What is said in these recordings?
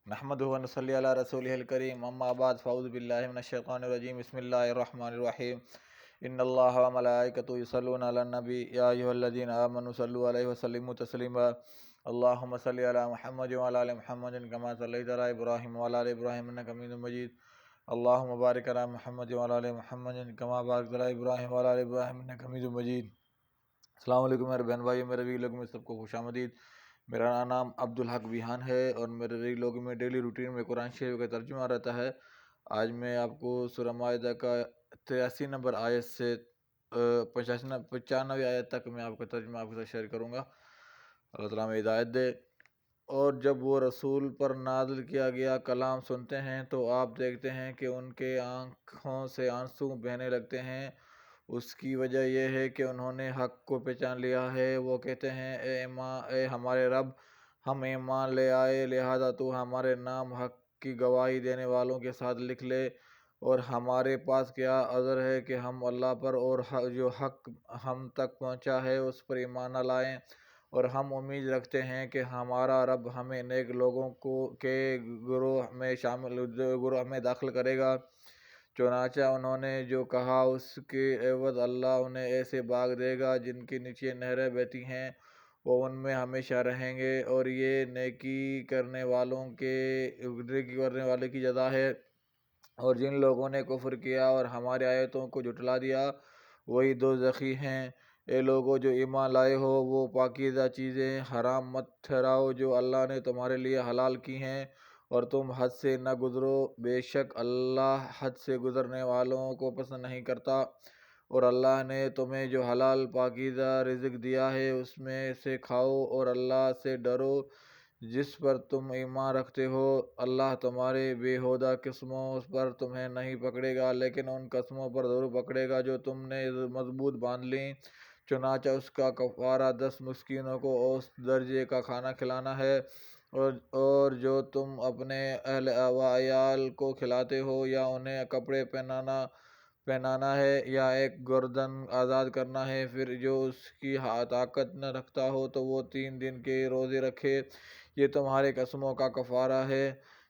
نحمدہ و نصلی علی رسولہ الکریم، اما بعد فاعوذ باللہ من الشیطان الرجیم، بسم اللہ الرحمن الرحیم۔ ان اللہ و ملائکتہ یصلون علی النبی یا ایھا الذین آمنوا صلوا علیہ وسلموا تسلیما۔ اللہم صلی علی محمد وعلی آل محمد کما صلیت علی ابراہیم وعلی آل ابراہیم انک حمید مجید۔ اللہم بارک علی محمد وعلی آل محمد کما بارکت علی ابراہیم وعلی آل ابراہیم انک حمید مجید۔ السلام علیکم میرے بہن بھائیو، میرے ویلوگ میں سب کو خوش آمدید۔ میرا نام عبدالحق بیہان ہے اور میرے ویلوگ میں ڈیلی روٹین میں قرآن شریف کا ترجمہ رہتا ہے۔ آج میں آپ کو سورہ مائدہ کا 83 نمبر آیت سے 95 آیت تک میں آپ کا ترجمہ آپ کے ساتھ شیئر کروں گا۔ اللہ تعالیٰ میں ہدایت دے۔ اور جب وہ رسول پر نازل کیا گیا کلام سنتے ہیں تو آپ دیکھتے ہیں کہ ان کے آنکھوں سے آنسو بہنے لگتے ہیں۔ اس کی وجہ یہ ہے کہ انہوں نے حق کو پہچان لیا ہے۔ وہ کہتے ہیں اے ہمارے رب، ہم ایمان لے آئے، لہذا تو ہمارے نام حق کی گواہی دینے والوں کے ساتھ لکھ لے، اور ہمارے پاس کیا عذر ہے کہ ہم اللہ پر اور جو حق ہم تک پہنچا ہے اس پر ایمان نہ لائیں، اور ہم امید رکھتے ہیں کہ ہمارا رب ہمیں نیک لوگوں کے گروہ میں داخل کرے گا۔ چنانچہ انہوں نے جو کہا اس کے عوض اللہ انہیں ایسے باغ دے گا جن کے نیچے نہریں بہتی ہیں، وہ ان میں ہمیشہ رہیں گے، اور یہ نیکی کرنے والے کی جزا ہے۔ اور جن لوگوں نے کفر کیا اور ہماری آیتوں کو جھٹلا دیا وہی دوزخی ہیں۔ اے لوگو جو ایمان لائے ہو، وہ پاکیزہ چیزیں حرام مت ٹھہراؤ جو اللہ نے تمہارے لیے حلال کی ہیں، اور تم حد سے نہ گزرو، بے شک اللہ حد سے گزرنے والوں کو پسند نہیں کرتا۔ اور اللہ نے تمہیں جو حلال پاکیزہ رزق دیا ہے اس میں سے کھاؤ، اور اللہ سے ڈرو جس پر تم ایمان رکھتے ہو۔ اللہ تمہارے بیہودہ قسموں پر تمہیں نہیں پکڑے گا، لیکن ان قسموں پر ضرور پکڑے گا جو تم نے مضبوط باندھ لیں۔ چنانچہ اس کا کفارہ 10 مسکینوں کو اوسط درجے کا کھانا کھلانا ہے، اور جو تم اپنے اہل و عیال کو کھلاتے ہو، یا انہیں کپڑے پہنانا ہے یا ایک گردن آزاد کرنا ہے۔ پھر جو اس کی طاقت نہ رکھتا ہو تو وہ 3 دن کے روزے رکھے۔ یہ تمہارے قسموں کا کفارہ ہے۔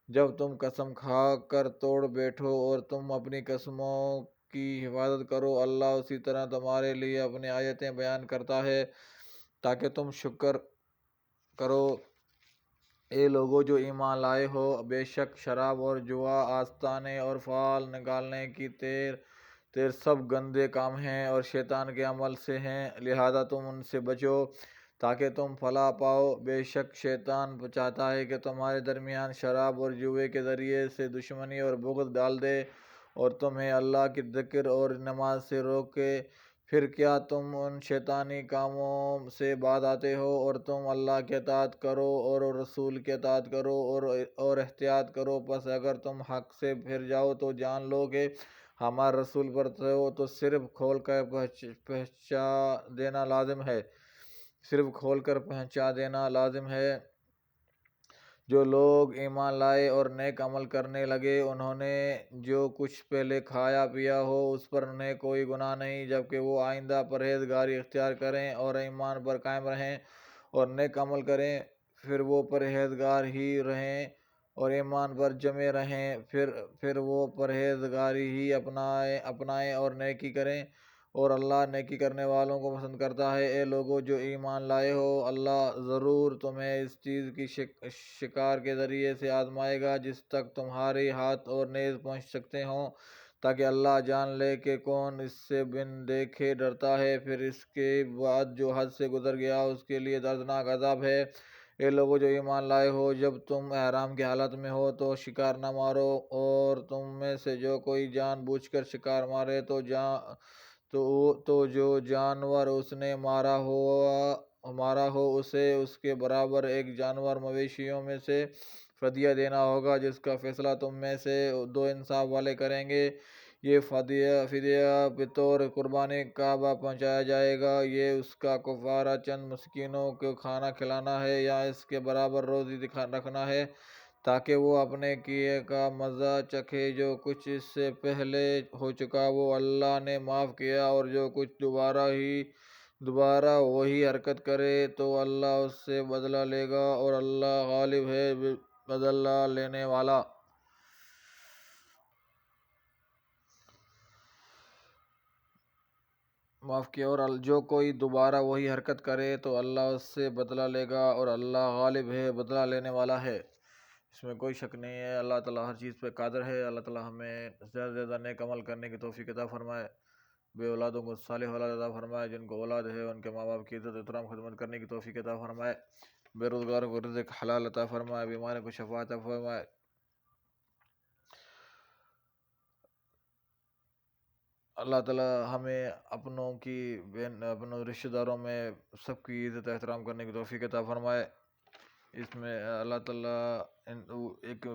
جب تم قسم کھا کر توڑ بیٹھو اور تم اپنی قسموں کی حفاظت کرو، اللہ اسی طرح تمہارے لیے اپنی آیتیں بیان کرتا ہے تاکہ تم شکر کرو۔ اے لوگو جو ایمان لائے ہو، بے شک شراب اور جوا، آستانے اور فال نکالنے کی تیر سب گندے کام ہیں اور شیطان کے عمل سے ہیں، لہذا تم ان سے بچو تاکہ تم فلاح پاؤ۔ بے شک شیطان چاہتا ہے کہ تمہارے درمیان شراب اور جوے کے ذریعے سے دشمنی اور بغض ڈال دے، اور تمہیں اللہ کے ذکر اور نماز سے روکے۔ پھر کیا تم ان شیطانی کاموں سے باز آتے ہو؟ اور تم اللہ کی اطاعت کرو اور رسول کی اطاعت کرو اور احتیاط کرو۔ پس اگر تم حق سے پھر جاؤ تو جان لو کہ ہمارے رسول پر تو صرف کھول کر پہنچا دینا لازم ہے۔ جو لوگ ایمان لائے اور نیک عمل کرنے لگے، انہوں نے جو کچھ پہلے کھایا پیا ہو اس پر انہیں کوئی گناہ نہیں، جبکہ وہ آئندہ پرہیزگاری اختیار کریں اور ایمان پر قائم رہیں اور نیک عمل کریں، پھر وہ پرہیزگار ہی رہیں اور ایمان پر جمے رہیں، پھر وہ پرہیزگاری ہی اپنائیں اور نیکی کریں، اور اللہ نیکی کرنے والوں کو پسند کرتا ہے۔ اے لوگو جو ایمان لائے ہو، اللہ ضرور تمہیں اس چیز کی شکار کے ذریعے سے آزمائے گا جس تک تمہارے ہاتھ اور نیز پہنچ سکتے ہوں، تاکہ اللہ جان لے کہ کون اس سے بن دیکھے ڈرتا ہے۔ پھر اس کے بعد جو حد سے گزر گیا اس کے لیے دردناک عذاب ہے۔ اے لوگو جو ایمان لائے ہو، جب تم احرام کی حالت میں ہو تو شکار نہ مارو، اور تم میں سے جو کوئی جان بوجھ کر شکار مارے تو جو جانور اس نے مارا ہو اسے اس کے برابر ایک جانور مویشیوں میں سے فدیہ دینا ہوگا، جس کا فیصلہ تم میں سے 2 انصاف والے کریں گے۔ یہ فدیہ بطور قربانی کعبہ پہنچایا جائے گا۔ یہ اس کا کفارہ چند مسکینوں کو کھانا کھلانا ہے یا اس کے برابر روزی رکھنا ہے، تاکہ وہ اپنے کیے کا مزہ چکھے۔ جو کچھ اس سے پہلے ہو چکا وہ اللہ نے معاف کیا، اور جو کچھ دوبارہ وہی حرکت کرے تو اللہ اس سے بدلہ لے گا، اور اللہ غالب ہے، بدلہ لینے والا۔ معاف کیا، اور جو کوئی دوبارہ وہی حرکت کرے تو اللہ اس سے بدلہ لے گا، اور اللہ غالب ہے، بدلہ لینے والا ہے۔ اس میں کوئی شک نہیں ہے، اللہ تعالیٰ ہر چیز پہ قادر ہے۔ اللہ تعالیٰ ہمیں زیادہ سے زیادہ نیک عمل کرنے کی توفیق عطا فرمائے، بے اولادوں کو صالح اولاد عطا فرمائے، جن کو اولاد ہے ان کے ماں باپ کی عزت احترام خدمت کرنے کی توفیق عطا فرمائے، بے روزگاروں کو رزق حلال عطا فرمائے، بیماروں کو شفا عطا فرمائے۔ اللہ تعالیٰ ہمیں اپنوں کی اپنوں رشتہ داروں میں سب کی عزت احترام کرنے کی توفیق عطا فرمائے۔ اس میں اللہ تعالیٰ ایک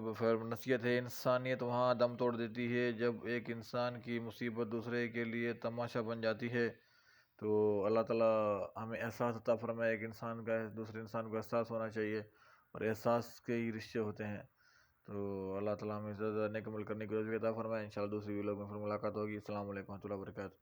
نصیحت ہے، انسانیت وہاں دم توڑ دیتی ہے جب ایک انسان کی مصیبت دوسرے کے لیے تماشا بن جاتی ہے۔ تو اللہ تعالیٰ ہمیں احساس عطا فرمائے، ایک انسان کا دوسرے انسان کو احساس ہونا چاہیے، اور احساس کے ہی رشتے ہوتے ہیں۔ تو اللہ تعالیٰ ہمیں زیادہ نیک عمل کرنے کی توفیق عطا فرمائے۔ انشاءاللہ دوسری ویڈیو میں پھر ملاقات ہوگی۔ السلام علیکم و رحمۃ اللہ وبرکاتہ۔